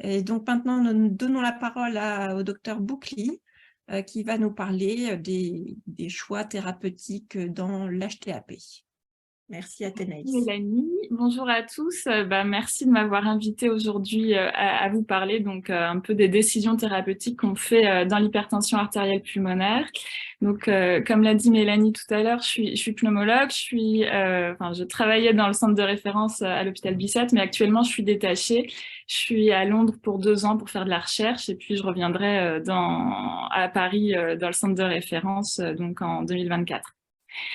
Et donc maintenant, nous donnons la parole au docteur Boukli, qui va nous parler des choix thérapeutiques dans l'HTAP. Merci Athénaïs. Mélanie, bonjour à tous. Merci de m'avoir invité aujourd'hui à vous parler donc un peu des décisions thérapeutiques qu'on fait dans l'hypertension artérielle pulmonaire. Donc, comme l'a dit Mélanie tout à l'heure, je suis pneumologue. Je travaillais dans le centre de référence à l'hôpital Bicêtre, mais actuellement je suis détachée. Je suis à Londres pour 2 ans pour faire de la recherche et puis je reviendrai à Paris dans le centre de référence donc en 2024.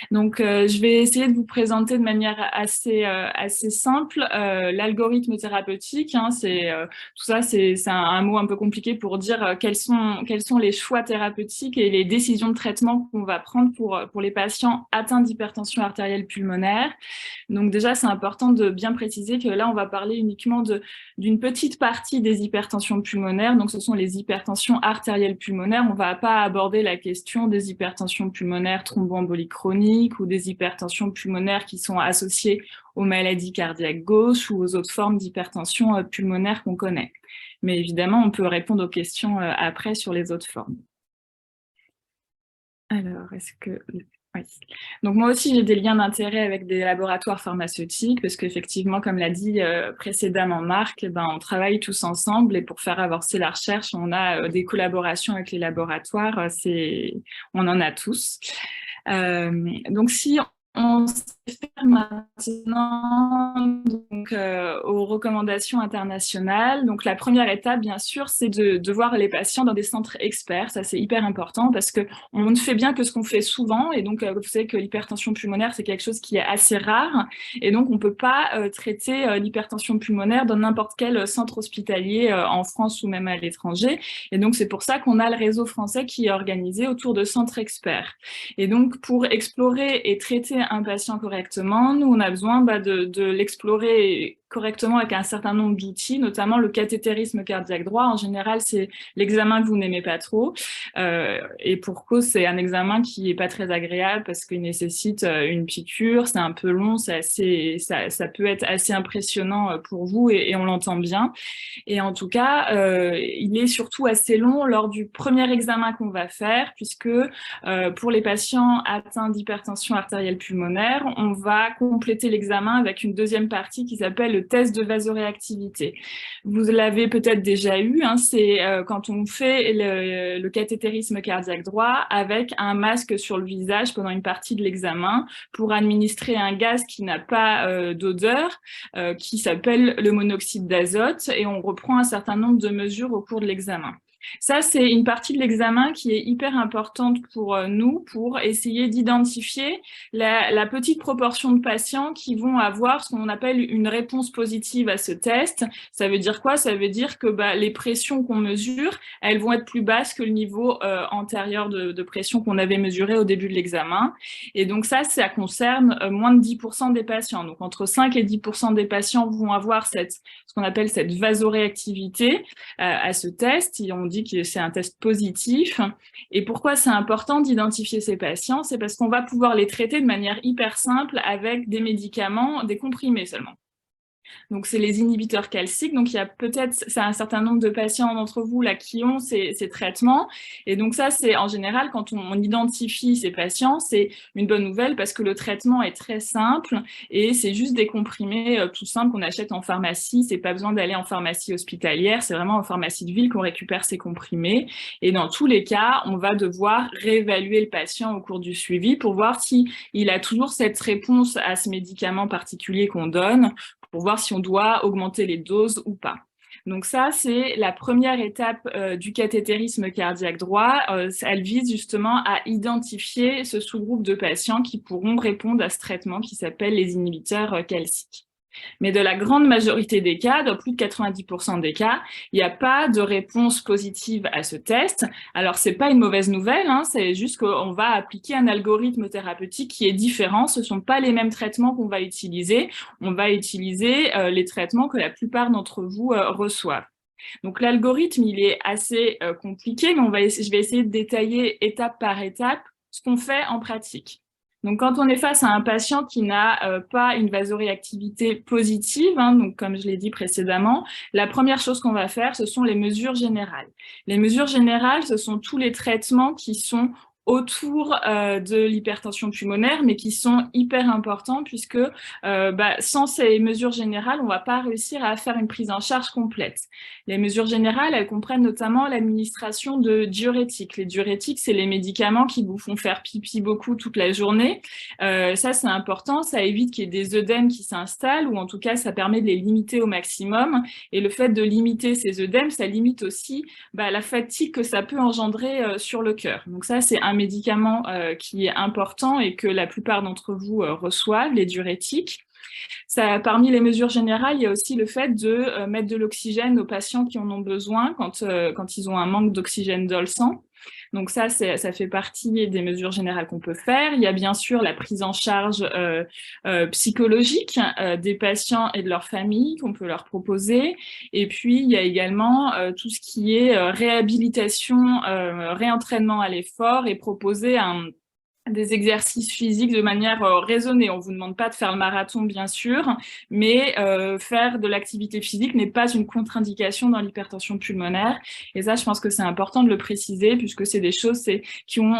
Donc, je vais essayer de vous présenter de manière assez simple l'algorithme thérapeutique. Hein, tout ça, c'est un mot un peu compliqué pour dire quels sont les choix thérapeutiques et les décisions de traitement qu'on va prendre pour les patients atteints d'hypertension artérielle pulmonaire. Donc déjà, c'est important de bien préciser que là, on va parler uniquement d'une petite partie des hypertensions pulmonaires. Donc, ce sont les hypertensions artérielles pulmonaires. On ne va pas aborder la question des hypertensions pulmonaires thromboemboliques chroniques ou des hypertensions pulmonaires qui sont associées aux maladies cardiaques gauches ou aux autres formes d'hypertension pulmonaire qu'on connaît. Mais évidemment, on peut répondre aux questions après sur les autres formes. Alors, oui. Donc moi aussi, j'ai des liens d'intérêt avec des laboratoires pharmaceutiques parce qu'effectivement, comme l'a dit précédemment Marc, on travaille tous ensemble et pour faire avancer la recherche, on a des collaborations avec les laboratoires, on en a tous. Donc si on se réfère maintenant donc, aux recommandations internationales. Donc, la première étape, bien sûr, c'est de voir les patients dans des centres experts. Ça, c'est hyper important parce qu'on ne fait bien que ce qu'on fait souvent. Et donc, vous savez que l'hypertension pulmonaire, c'est quelque chose qui est assez rare. Et donc, on ne peut pas traiter l'hypertension pulmonaire dans n'importe quel centre hospitalier en France ou même à l'étranger. Et donc, c'est pour ça qu'on a le réseau français qui est organisé autour de centres experts. Et donc, pour explorer et traiter un patient correctement, nous, on a besoin de l'explorer correctement avec un certain nombre d'outils, notamment le cathétérisme cardiaque droit. En général, c'est l'examen que vous n'aimez pas trop. Et pour cause, c'est un examen qui n'est pas très agréable parce qu'il nécessite une piqûre, c'est un peu long, ça peut être assez impressionnant pour vous et on l'entend bien. Et en tout cas, il est surtout assez long lors du premier examen qu'on va faire puisque pour les patients atteints d'hypertension artérielle pulmonaire, on va compléter l'examen avec une deuxième partie qui s'appelle le test de vasoréactivité. Vous l'avez peut-être déjà eu, hein, c'est quand on fait le cathétérisme cardiaque droit avec un masque sur le visage pendant une partie de l'examen pour administrer un gaz qui n'a pas d'odeur, qui s'appelle le monoxyde d'azote, et on reprend un certain nombre de mesures au cours de l'examen. Ça, c'est une partie de l'examen qui est hyper importante pour nous, pour essayer d'identifier la petite proportion de patients qui vont avoir ce qu'on appelle une réponse positive à ce test. Ça veut dire quoi? Ça veut dire que les pressions qu'on mesure, elles vont être plus basses que le niveau antérieur de pression qu'on avait mesuré au début de l'examen. Et donc ça concerne moins de 10% des patients. Donc entre 5 et 10% des patients vont avoir ce qu'on appelle cette vasoréactivité à ce test. Et on dit que c'est un test positif. Et pourquoi c'est important d'identifier ces patients? C'est parce qu'on va pouvoir les traiter de manière hyper simple avec des médicaments, des comprimés seulement. Donc, c'est les inhibiteurs calciques. Donc, il y a c'est un certain nombre de patients d'entre vous là qui ont ces traitements. Et donc, ça, c'est en général, quand on identifie ces patients, c'est une bonne nouvelle parce que le traitement est très simple et c'est juste des comprimés tout simples qu'on achète en pharmacie. C'est pas besoin d'aller en pharmacie hospitalière. C'est vraiment en pharmacie de ville qu'on récupère ces comprimés. Et dans tous les cas, on va devoir réévaluer le patient au cours du suivi pour voir s'il a toujours cette réponse à ce médicament particulier qu'on donne, pour voir si on doit augmenter les doses ou pas. Donc ça, c'est la première étape du cathétérisme cardiaque droit. Elle vise justement à identifier ce sous-groupe de patients qui pourront répondre à ce traitement qui s'appelle les inhibiteurs calciques. Mais de la grande majorité des cas, dans plus de 90% des cas, il n'y a pas de réponse positive à ce test. Alors, c'est pas une mauvaise nouvelle, hein, c'est juste qu'on va appliquer un algorithme thérapeutique qui est différent. Ce ne sont pas les mêmes traitements qu'on va utiliser. On va utiliser les traitements que la plupart d'entre vous reçoivent. Donc, l'algorithme, il est assez compliqué, mais je vais essayer de détailler étape par étape ce qu'on fait en pratique. Donc, quand on est face à un patient qui n'a pas une vasoréactivité positive, hein, donc comme je l'ai dit précédemment, la première chose qu'on va faire, ce sont les mesures générales. Les mesures générales, ce sont tous les traitements qui sont autour de l'hypertension pulmonaire, mais qui sont hyper importants puisque sans ces mesures générales, on ne va pas réussir à faire une prise en charge complète. Les mesures générales, elles comprennent notamment l'administration de diurétiques. Les diurétiques, c'est les médicaments qui vous font faire pipi beaucoup toute la journée. Ça, c'est important, ça évite qu'il y ait des œdèmes qui s'installent, ou en tout cas, ça permet de les limiter au maximum. Et le fait de limiter ces œdèmes, ça limite aussi la fatigue que ça peut engendrer sur le cœur. Donc ça, c'est un médicament qui est important et que la plupart d'entre vous reçoivent, les diurétiques. Ça, parmi les mesures générales, il y a aussi le fait de mettre de l'oxygène aux patients qui en ont besoin quand ils ont un manque d'oxygène dans le sang. Donc ça fait partie des mesures générales qu'on peut faire. Il y a bien sûr la prise en charge psychologique des patients et de leurs familles qu'on peut leur proposer. Et puis, il y a également tout ce qui est réhabilitation, réentraînement à l'effort et proposer des exercices physiques de manière raisonnée. On vous demande pas de faire le marathon, bien sûr, mais faire de l'activité physique n'est pas une contre-indication dans l'hypertension pulmonaire. Et ça, je pense que c'est important de le préciser, puisque c'est des choses qui ont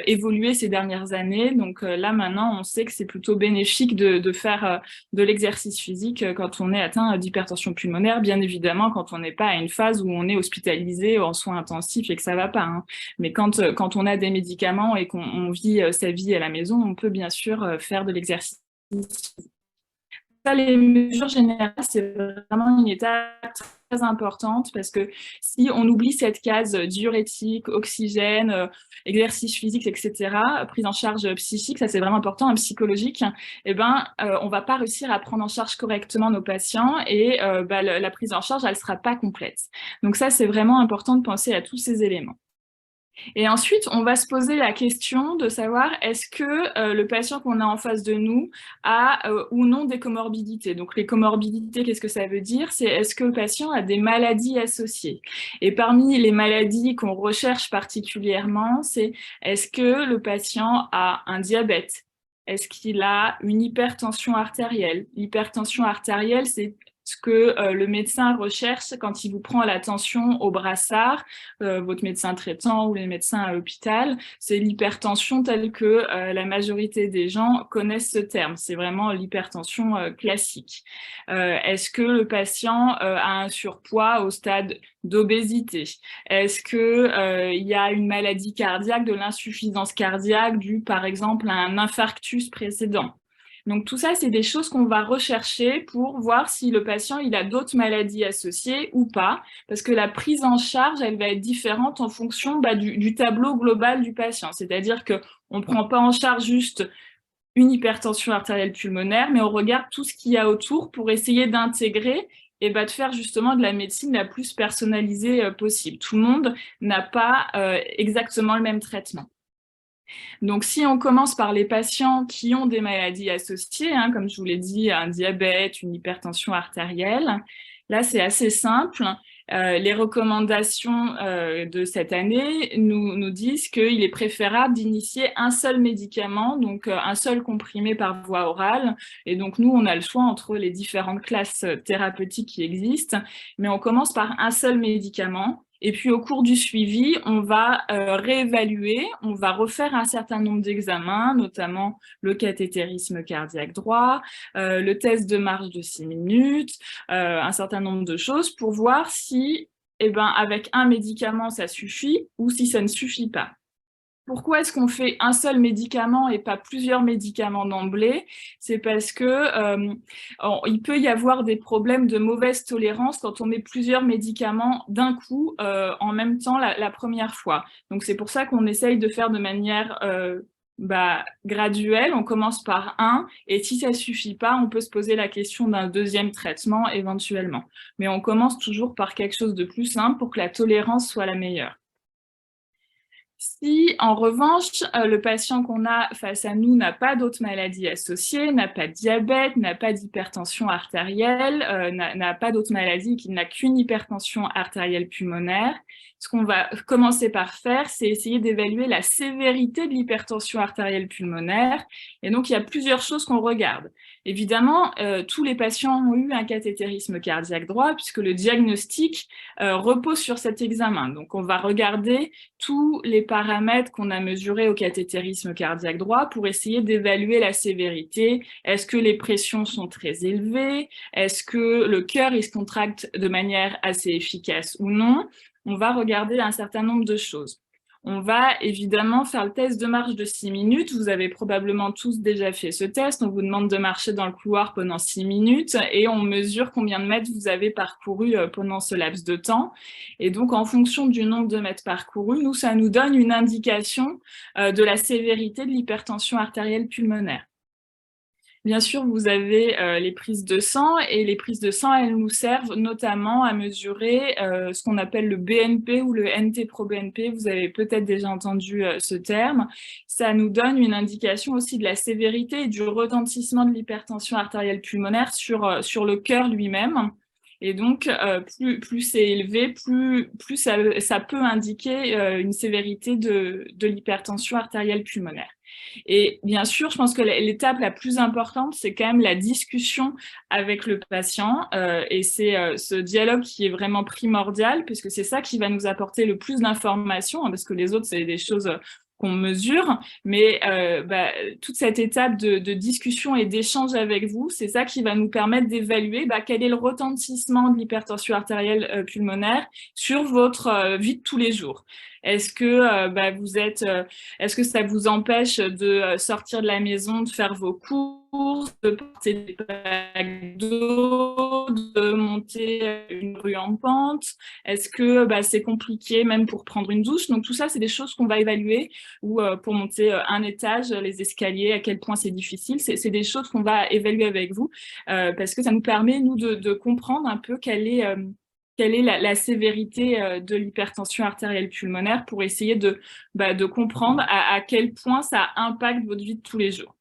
évolué ces dernières années. Donc là, maintenant, on sait que c'est plutôt bénéfique de faire de l'exercice physique quand on est atteint d'hypertension pulmonaire. Bien évidemment, quand on n'est pas à une phase où on est hospitalisé en soins intensifs et que ça va pas, hein. Mais quand on a des médicaments et qu'on vit sa vie à la maison, on peut bien sûr faire de l'exercice. Ça, les mesures générales, c'est vraiment une étape très importante parce que si on oublie cette case diurétique, oxygène, exercice physique, etc., prise en charge psychique, ça c'est vraiment important, psychologique, on va pas réussir à prendre en charge correctement nos patients et la prise en charge, elle sera pas complète. Donc ça, c'est vraiment important de penser à tous ces éléments. Et ensuite, on va se poser la question de savoir est-ce que le patient qu'on a en face de nous a ou non des comorbidités. Donc les comorbidités, qu'est-ce que ça veut dire? C'est est-ce que le patient a des maladies associées? Et parmi les maladies qu'on recherche particulièrement, c'est est-ce que le patient a un diabète? Est-ce qu'il a une hypertension artérielle? L'hypertension artérielle, c'est ce que le médecin recherche quand il vous prend la tension au brassard, votre médecin traitant ou les médecins à l'hôpital, c'est l'hypertension telle que la majorité des gens connaissent ce terme. C'est vraiment l'hypertension classique. Est-ce que le patient a un surpoids au stade d'obésité? Est-ce que il y a une maladie cardiaque, de l'insuffisance cardiaque due par exemple à un infarctus précédent? Donc tout ça, c'est des choses qu'on va rechercher pour voir si le patient il a d'autres maladies associées ou pas, parce que la prise en charge, elle va être différente en fonction du tableau global du patient. C'est-à-dire qu'on ne prend pas en charge juste une hypertension artérielle pulmonaire, mais on regarde tout ce qu'il y a autour pour essayer d'intégrer et de faire justement de la médecine la plus personnalisée possible. Tout le monde n'a pas exactement le même traitement. Donc, si on commence par les patients qui ont des maladies associées, hein, comme je vous l'ai dit, un diabète, une hypertension artérielle, là, c'est assez simple. Les recommandations de cette année nous disent qu'il est préférable d'initier un seul médicament, donc un seul comprimé par voie orale. Et donc, nous, on a le choix entre les différentes classes thérapeutiques qui existent, mais on commence par un seul médicament. Et puis, au cours du suivi, on va réévaluer, on va refaire un certain nombre d'examens, notamment le cathétérisme cardiaque droit, le test de marche de 6 minutes, un certain nombre de choses pour voir si, avec un médicament, ça suffit ou si ça ne suffit pas. Pourquoi est-ce qu'on fait un seul médicament et pas plusieurs médicaments d'emblée? C'est parce que il peut y avoir des problèmes de mauvaise tolérance quand on met plusieurs médicaments d'un coup en même temps la première fois. Donc c'est pour ça qu'on essaye de faire de manière graduelle. On commence par un et si ça suffit pas, on peut se poser la question d'un deuxième traitement éventuellement. Mais on commence toujours par quelque chose de plus simple pour que la tolérance soit la meilleure. Si, en revanche, le patient qu'on a face à nous n'a pas d'autres maladies associées, n'a pas de diabète, n'a pas d'hypertension artérielle, n'a pas d'autres maladies, qu'il n'a qu'une hypertension artérielle pulmonaire, ce qu'on va commencer par faire, c'est essayer d'évaluer la sévérité de l'hypertension artérielle pulmonaire. Et donc, il y a plusieurs choses qu'on regarde. Évidemment, tous les patients ont eu un cathétérisme cardiaque droit, puisque le diagnostic repose sur cet examen. Donc, on va regarder tous les paramètres qu'on a mesurés au cathétérisme cardiaque droit pour essayer d'évaluer la sévérité. Est-ce que les pressions sont très élevées? Est-ce que le cœur il se contracte de manière assez efficace ou non? On va regarder un certain nombre de choses. On va évidemment faire le test de marche de 6 minutes. Vous avez probablement tous déjà fait ce test. On vous demande de marcher dans le couloir pendant 6 minutes et on mesure combien de mètres vous avez parcouru pendant ce laps de temps. Et donc, en fonction du nombre de mètres parcourus, ça nous donne une indication de la sévérité de l'hypertension artérielle pulmonaire. Bien sûr, vous avez les prises de sang et les prises de sang, elles nous servent notamment à mesurer ce qu'on appelle le BNP ou le NT-proBNP. Vous avez peut-être déjà entendu ce terme. Ça nous donne une indication aussi de la sévérité et du retentissement de l'hypertension artérielle pulmonaire sur le cœur lui-même. Et donc, plus c'est élevé, plus ça peut indiquer une sévérité de l'hypertension artérielle pulmonaire. Et bien sûr, je pense que l'étape la plus importante, c'est quand même la discussion avec le patient. Et c'est ce dialogue qui est vraiment primordial, puisque c'est ça qui va nous apporter le plus d'informations, parce que les autres, c'est des choses qu'on mesure, mais toute cette étape de discussion et d'échange avec vous, c'est ça qui va nous permettre d'évaluer quel est le retentissement de l'hypertension artérielle pulmonaire sur votre vie de tous les jours. Est-ce que est-ce que ça vous empêche de sortir de la maison, de faire vos courses, de porter des packs d'eau, de monter une rue en pente? Est-ce que c'est compliqué même pour prendre une douche? Donc tout ça, c'est des choses qu'on va évaluer, ou pour monter un étage, les escaliers, à quel point c'est difficile. C'est des choses qu'on va évaluer avec vous parce que ça nous permet, nous, de comprendre un peu quelle est la sévérité de l'hypertension artérielle pulmonaire pour essayer de comprendre à quel point ça impacte votre vie de tous les jours.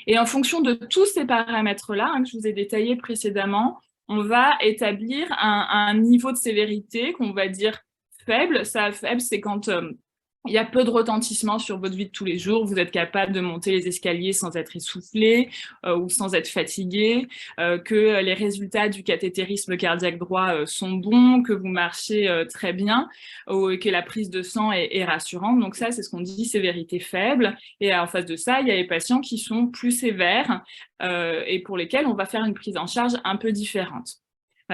Et en fonction de tous ces paramètres-là que je vous ai détaillés précédemment, on va établir un niveau de sévérité qu'on va dire faible. Ça, faible, c'est quand il y a peu de retentissement sur votre vie de tous les jours, vous êtes capable de monter les escaliers sans être essoufflé ou sans être fatigué, que les résultats du cathétérisme cardiaque droit sont bons, que vous marchez très bien, et que la prise de sang est rassurante. Donc ça, c'est ce qu'on dit sévérité faible. Et en face de ça, il y a les patients qui sont plus sévères et pour lesquels on va faire une prise en charge un peu différente.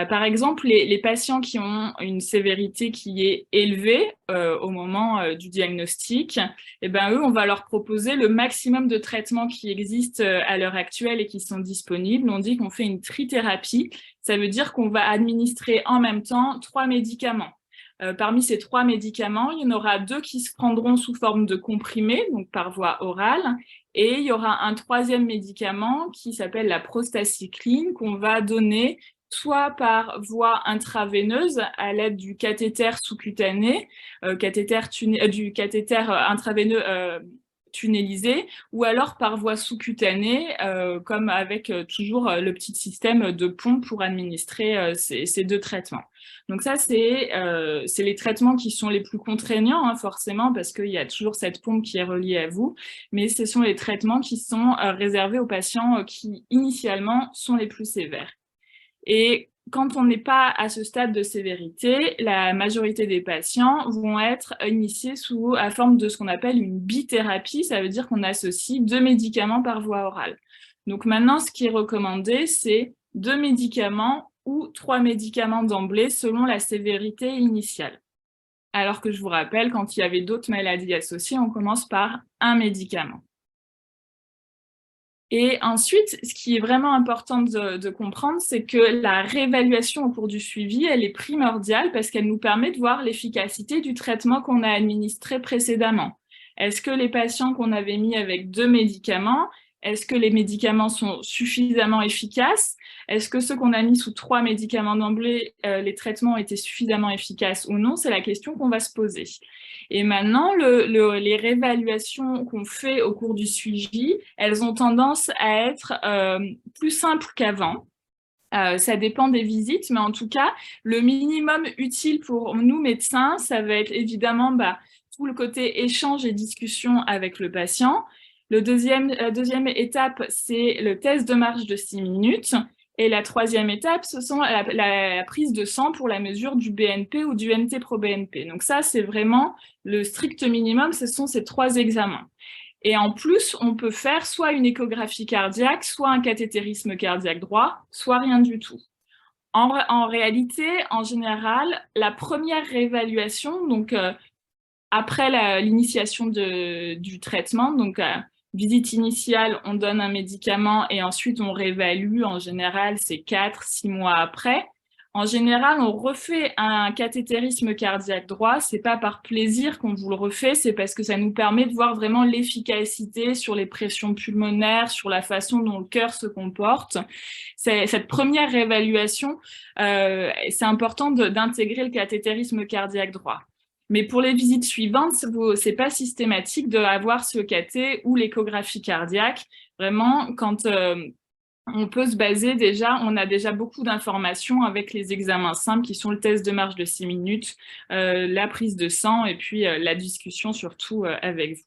Par exemple, les patients qui ont une sévérité qui est élevée au moment du diagnostic, eux, on va leur proposer le maximum de traitements qui existent à l'heure actuelle et qui sont disponibles. On dit qu'on fait une trithérapie. Ça veut dire qu'on va administrer en même temps 3 médicaments. Parmi ces 3 médicaments, il y en aura 2 qui se prendront sous forme de comprimés, donc par voie orale, et il y aura un 3e médicament qui s'appelle la prostacycline qu'on va donner soit par voie intraveineuse à l'aide du cathéter sous-cutané, du cathéter intraveineux tunnélisé, ou alors par voie sous-cutanée, comme avec toujours le petit système de pompe pour administrer ces 2 traitements. Donc ça, c'est les traitements qui sont les plus contraignants, forcément, parce qu'il y a toujours cette pompe qui est reliée à vous, mais ce sont les traitements qui sont réservés aux patients qui, initialement, sont les plus sévères. Et quand on n'est pas à ce stade de sévérité, la majorité des patients vont être initiés sous la forme de ce qu'on appelle une bithérapie. Ça veut dire qu'on associe 2 médicaments par voie orale. Donc maintenant, ce qui est recommandé, c'est 2 médicaments ou 3 médicaments d'emblée selon la sévérité initiale. Alors que je vous rappelle, quand il y avait d'autres maladies associées, on commence par un médicament. Et ensuite, ce qui est vraiment important de comprendre, c'est que la réévaluation au cours du suivi, elle est primordiale parce qu'elle nous permet de voir l'efficacité du traitement qu'on a administré précédemment. Est-ce que les patients qu'on avait mis avec 2 médicaments, est-ce que les médicaments sont suffisamment efficaces? Est-ce que ceux qu'on a mis sous 3 médicaments d'emblée, les traitements ont été suffisamment efficaces ou non? C'est la question qu'on va se poser. Et maintenant, les réévaluations qu'on fait au cours du suivi, elles ont tendance à être plus simples qu'avant. Ça dépend des visites, mais en tout cas, le minimum utile pour nous médecins, ça va être évidemment tout le côté échange et discussion avec le patient. La deuxième étape, c'est le test de marche de 6 minutes. Et la troisième étape, ce sont la prise de sang pour la mesure du BNP ou du NT-proBNP. Donc ça, c'est vraiment le strict minimum, ce sont ces 3 examens. Et en plus, on peut faire soit une échographie cardiaque, soit un cathétérisme cardiaque droit, soit rien du tout. En réalité, en général, la première réévaluation, donc après l'initiation du traitement, donc visite initiale, on donne un médicament et ensuite on réévalue, en général, c'est 4-6 mois après. En général, on refait un cathétérisme cardiaque droit. C'est pas par plaisir qu'on vous le refait, c'est parce que ça nous permet de voir vraiment l'efficacité sur les pressions pulmonaires, sur la façon dont le cœur se comporte. Cette première réévaluation, c'est important d'intégrer le cathétérisme cardiaque droit. Mais pour les visites suivantes, c'est pas systématique d'avoir ce cathé ou l'échographie cardiaque. Vraiment, quand on peut se baser déjà, on a déjà beaucoup d'informations avec les examens simples qui sont le test de marche de 6 minutes, la prise de sang et puis la discussion surtout avec vous.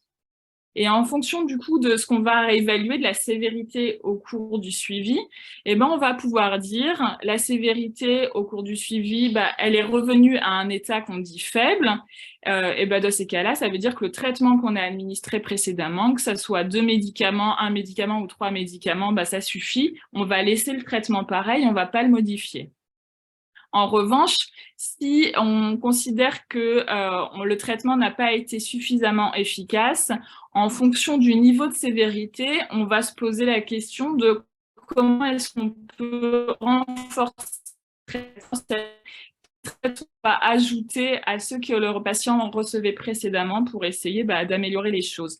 Et en fonction du coup de ce qu'on va évaluer, de la sévérité au cours du suivi, on va pouvoir dire la sévérité au cours du suivi, elle est revenue à un état qu'on dit faible. Dans ces cas-là, ça veut dire que le traitement qu'on a administré précédemment, que ce soit 2 médicaments, 1 médicament ou 3 médicaments, ça suffit. On va laisser le traitement pareil, on ne va pas le modifier. En revanche, si on considère que le traitement n'a pas été suffisamment efficace, en fonction du niveau de sévérité, on va se poser la question de comment est-ce qu'on peut renforcer on va ajouter à ceux que le patient recevait précédemment pour essayer d'améliorer les choses.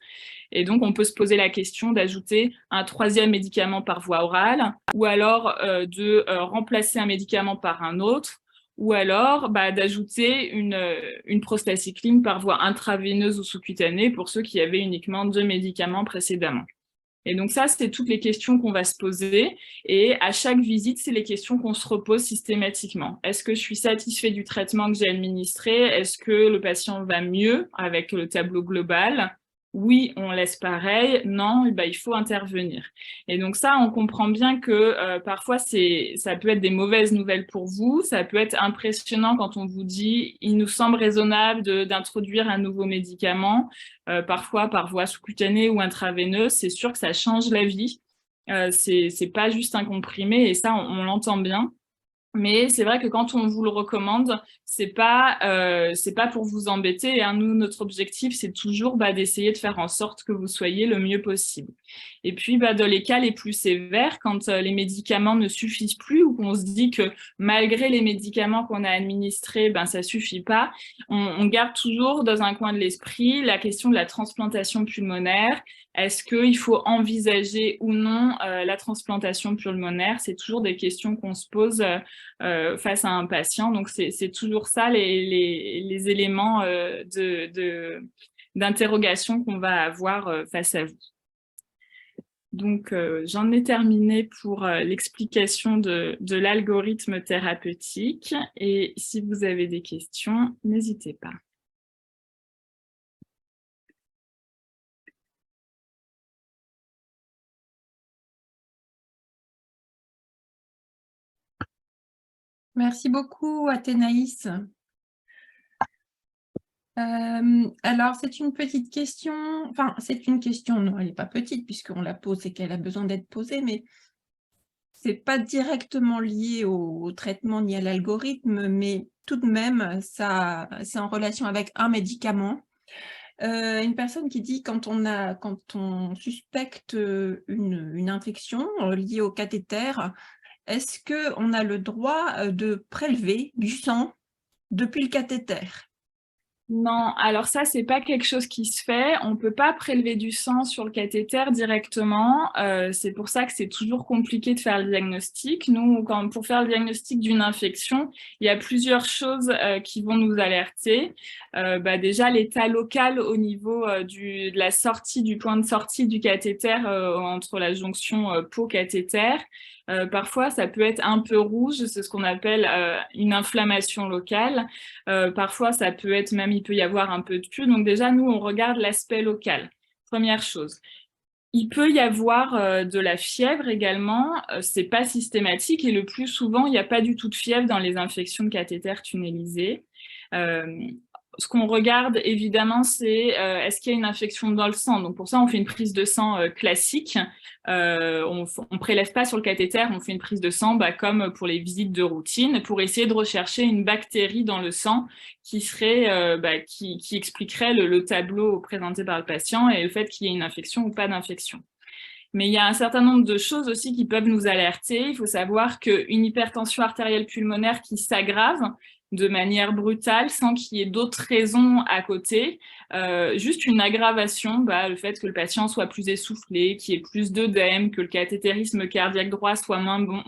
Et donc, on peut se poser la question d'ajouter un 3e médicament par voie orale, ou alors de remplacer un médicament par un autre, ou alors d'ajouter une prostacycline par voie intraveineuse ou sous-cutanée pour ceux qui avaient uniquement 2 médicaments précédemment. Et donc ça, c'est toutes les questions qu'on va se poser. Et à chaque visite, c'est les questions qu'on se repose systématiquement. Est-ce que je suis satisfait du traitement que j'ai administré? Est-ce que le patient va mieux avec le tableau global? Oui, on laisse pareil. Non, il faut intervenir. Et donc ça, on comprend bien que parfois, ça peut être des mauvaises nouvelles pour vous. Ça peut être impressionnant quand on vous dit « il nous semble raisonnable d'introduire un nouveau médicament ». Parfois par voie sous-cutanée ou intraveineuse, c'est sûr que ça change la vie. C'est pas juste un comprimé et ça, on l'entend bien. Mais c'est vrai que quand on vous le recommande, c'est pas pour vous embêter. Hein. Nous, notre objectif, c'est toujours d'essayer de faire en sorte que vous soyez le mieux possible. Et puis, dans les cas les plus sévères, quand les médicaments ne suffisent plus ou qu'on se dit que malgré les médicaments qu'on a administrés, ça suffit pas, on garde toujours dans un coin de l'esprit la question de la transplantation pulmonaire. Est-ce qu'il faut envisager ou non la transplantation pulmonaire? C'est toujours des questions qu'on se pose face à un patient. Donc, c'est toujours ça les éléments d'interrogation qu'on va avoir face à vous. Donc, j'en ai terminé pour l'explication de l'algorithme thérapeutique. Et si vous avez des questions, n'hésitez pas. Merci beaucoup, Athénaïs. Alors, c'est une petite question, enfin, c'est une question, non, elle n'est pas petite puisqu'on la pose et qu'elle a besoin d'être posée, mais ce n'est pas directement lié au traitement ni à l'algorithme, mais tout de même, c'est en relation avec un médicament. Une personne qui dit quand on suspecte une infection liée au cathéter, est-ce qu'on a le droit de prélever du sang depuis le cathéter? Non, alors ça, c'est pas quelque chose qui se fait. On peut pas prélever du sang sur le cathéter directement. C'est pour ça que c'est toujours compliqué de faire le diagnostic. Nous, pour faire le diagnostic d'une infection, il y a plusieurs choses qui vont nous alerter. Déjà, l'état local au niveau de la sortie, du point de sortie du cathéter entre la jonction peau-cathéter. Parfois, ça peut être un peu rouge, c'est ce qu'on appelle une inflammation locale. Parfois, ça peut être même, il peut y avoir un peu de pus. Donc déjà, nous, on regarde l'aspect local. Première chose. Il peut y avoir de la fièvre également, c'est pas systématique et le plus souvent, il n'y a pas du tout de fièvre dans les infections de cathéter tunnélisés. Ce qu'on regarde évidemment, c'est est-ce qu'il y a une infection dans le sang. Donc pour ça, on fait une prise de sang classique. On prélève pas sur le cathéter, on fait une prise de sang comme pour les visites de routine pour essayer de rechercher une bactérie dans le sang qui serait qui expliquerait le tableau présenté par le patient et le fait qu'il y ait une infection ou pas d'infection. Mais il y a un certain nombre de choses aussi qui peuvent nous alerter. Il faut savoir qu'une hypertension artérielle pulmonaire qui s'aggrave de manière brutale sans qu'il y ait d'autres raisons à côté, juste une aggravation, le fait que le patient soit plus essoufflé, qu'il y ait plus d'œdème, que le cathétérisme cardiaque droit soit moins bon,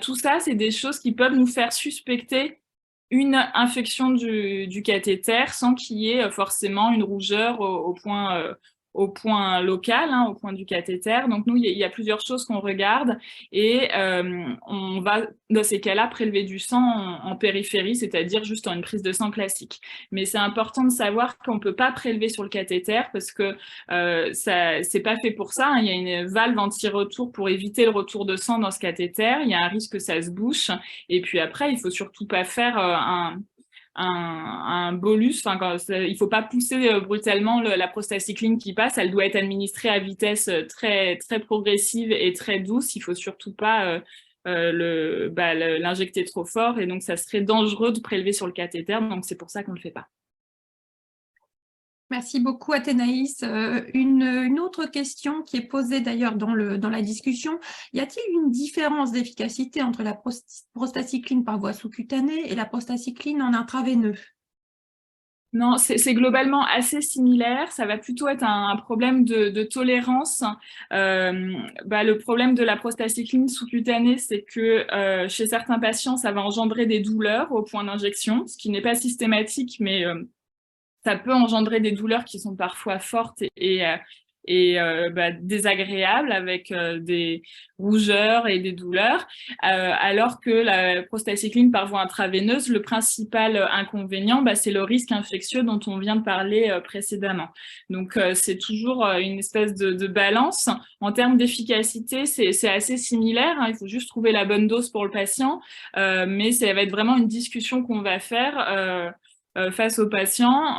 tout ça, c'est des choses qui peuvent nous faire suspecter une infection du cathéter sans qu'il y ait forcément une rougeur au point local, au point du cathéter. Donc nous, il y a plusieurs choses qu'on regarde et on va, dans ces cas-là, prélever du sang en périphérie, c'est-à-dire juste en une prise de sang classique. Mais c'est important de savoir qu'on ne peut pas prélever sur le cathéter parce que c'est pas fait pour ça. Il y a une valve anti-retour pour éviter le retour de sang dans ce cathéter. Il y a un risque que ça se bouche. Et puis après, il faut surtout pas faire un bolus, il faut pas pousser brutalement la prostacycline qui passe, elle doit être administrée à vitesse très, très progressive et très douce, il faut surtout pas l'injecter trop fort et donc ça serait dangereux de prélever sur le cathéter, donc c'est pour ça qu'on ne le fait pas. Merci beaucoup Athénaïs. Une autre question qui est posée d'ailleurs dans la discussion, y a-t-il une différence d'efficacité entre la prostacycline par voie sous-cutanée et la prostacycline en intraveineux? Non, c'est globalement assez similaire. Ça va plutôt être un problème de tolérance. Le problème de la prostacycline sous-cutanée, c'est que chez certains patients, ça va engendrer des douleurs au point d'injection, ce qui n'est pas systématique, mais ça peut engendrer des douleurs qui sont parfois fortes et désagréables avec des rougeurs et des douleurs, alors que la prostacycline par voie intraveineuse, le principal inconvénient, c'est le risque infectieux dont on vient de parler précédemment. Donc c'est toujours une espèce de balance. En termes d'efficacité, c'est assez similaire, il faut juste trouver la bonne dose pour le patient, mais ça va être vraiment une discussion qu'on va faire face au patient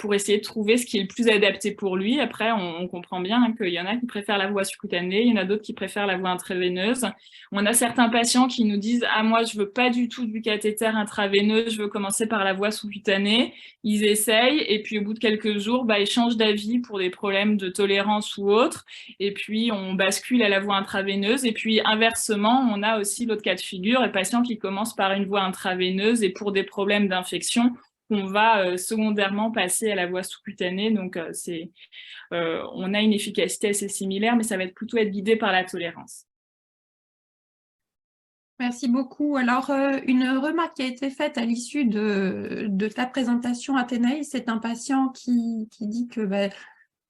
pour essayer de trouver ce qui est le plus adapté pour lui. Après, on comprend bien qu'il y en a qui préfèrent la voie sous-cutanée, il y en a d'autres qui préfèrent la voie intraveineuse. On a certains patients qui nous disent « Ah, moi, je veux pas du tout du cathéter intraveineux, je veux commencer par la voie sous-cutanée. » Ils essayent et puis au bout de quelques jours, ils changent d'avis pour des problèmes de tolérance ou autres. Et puis, on bascule à la voie intraveineuse. Et puis, inversement, on a aussi l'autre cas de figure, les patients qui commencent par une voie intraveineuse et pour des problèmes d'infection, on va secondairement passer à la voie sous-cutanée. Donc, on a une efficacité assez similaire, mais ça va plutôt être guidé par la tolérance. Merci beaucoup. Alors, une remarque qui a été faite à l'issue de ta présentation, Athénaïs, c'est un patient qui dit que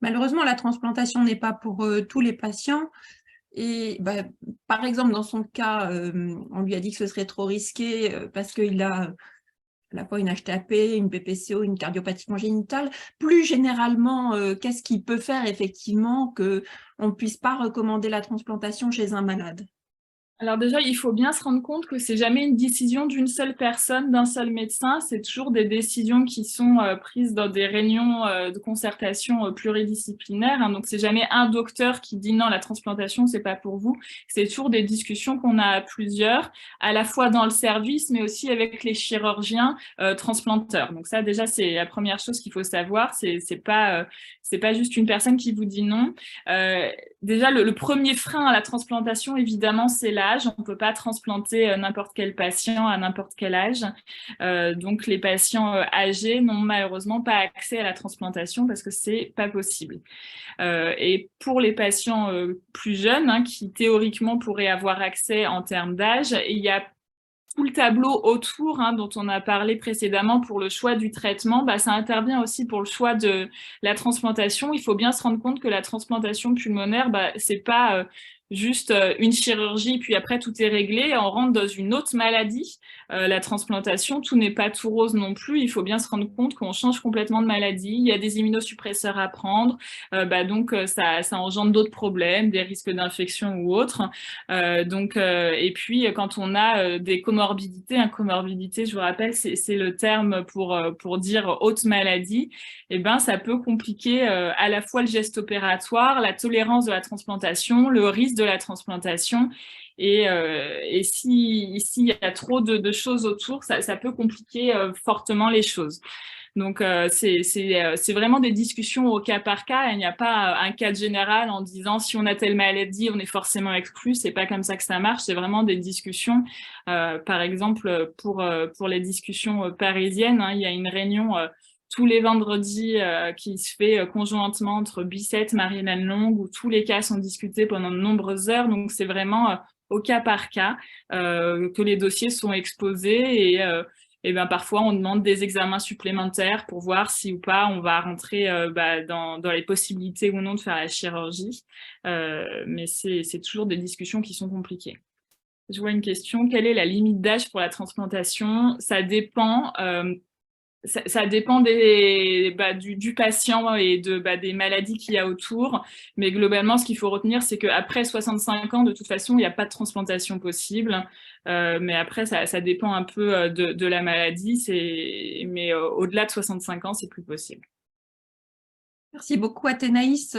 malheureusement, la transplantation n'est pas pour tous les patients. Et par exemple, dans son cas, on lui a dit que ce serait trop risqué parce qu'il a à la fois une HTAP, une PPCO, une cardiopathie congénitale. Plus généralement, qu'est-ce qui peut faire effectivement qu'on ne puisse pas recommander la transplantation chez un malade? Alors déjà, il faut bien se rendre compte que c'est jamais une décision d'une seule personne, d'un seul médecin. C'est toujours des décisions qui sont prises dans des réunions de concertation pluridisciplinaires. Donc c'est jamais un docteur qui dit non, la transplantation c'est pas pour vous. C'est toujours des discussions qu'on a à plusieurs, à la fois dans le service, mais aussi avec les chirurgiens transplanteurs. Donc ça déjà c'est la première chose qu'il faut savoir. C'est pas juste une personne qui vous dit non. Déjà, le premier frein à la transplantation, évidemment, c'est l'âge. On ne peut pas transplanter n'importe quel patient à n'importe quel âge. Donc, les patients âgés n'ont malheureusement pas accès à la transplantation parce que c'est pas possible. Et pour les patients plus jeunes, qui théoriquement pourraient avoir accès en termes d'âge, il y a tout le tableau autour dont on a parlé précédemment pour le choix du traitement, ça intervient aussi pour le choix de la transplantation. Il faut bien se rendre compte que la transplantation pulmonaire, c'est pas juste une chirurgie, puis après tout est réglé, on rentre dans une autre maladie. La transplantation, tout n'est pas tout rose non plus. Il faut bien se rendre compte qu'on change complètement de maladie. Il y a des immunosuppresseurs à prendre, donc ça engendre d'autres problèmes, des risques d'infection ou autres. Et puis quand on a des comorbidités, comorbidité, je vous rappelle, c'est le terme pour dire haute maladie. Eh ben, ça peut compliquer à la fois le geste opératoire, la tolérance de la transplantation, le risque de la transplantation. Et s'il y a trop de choses autour, ça peut compliquer fortement les choses. Donc, c'est vraiment des discussions au cas par cas. Il n'y a pas un cadre général en disant si on a telle maladie, on est forcément exclu. C'est pas comme ça que ça marche. C'est vraiment des discussions. Par exemple, pour les discussions parisiennes, il y a une réunion tous les vendredis qui se fait conjointement entre Bicêtre, Marie-Hélène Long, où tous les cas sont discutés pendant de nombreuses heures. Donc, c'est vraiment au cas par cas que les dossiers sont exposés et ben parfois on demande des examens supplémentaires pour voir si ou pas on va rentrer dans les possibilités ou non de faire la chirurgie. Mais c'est toujours des discussions qui sont compliquées. Je vois une question. Quelle est la limite d'âge pour la transplantation? Ça dépend. Ça dépend du patient et des maladies qu'il y a autour. Mais globalement, ce qu'il faut retenir, c'est qu'après 65 ans, de toute façon, il n'y a pas de transplantation possible. Mais après, ça dépend un peu de la maladie. Mais au-delà de 65 ans, c'est plus possible. Merci beaucoup, Athénaïs.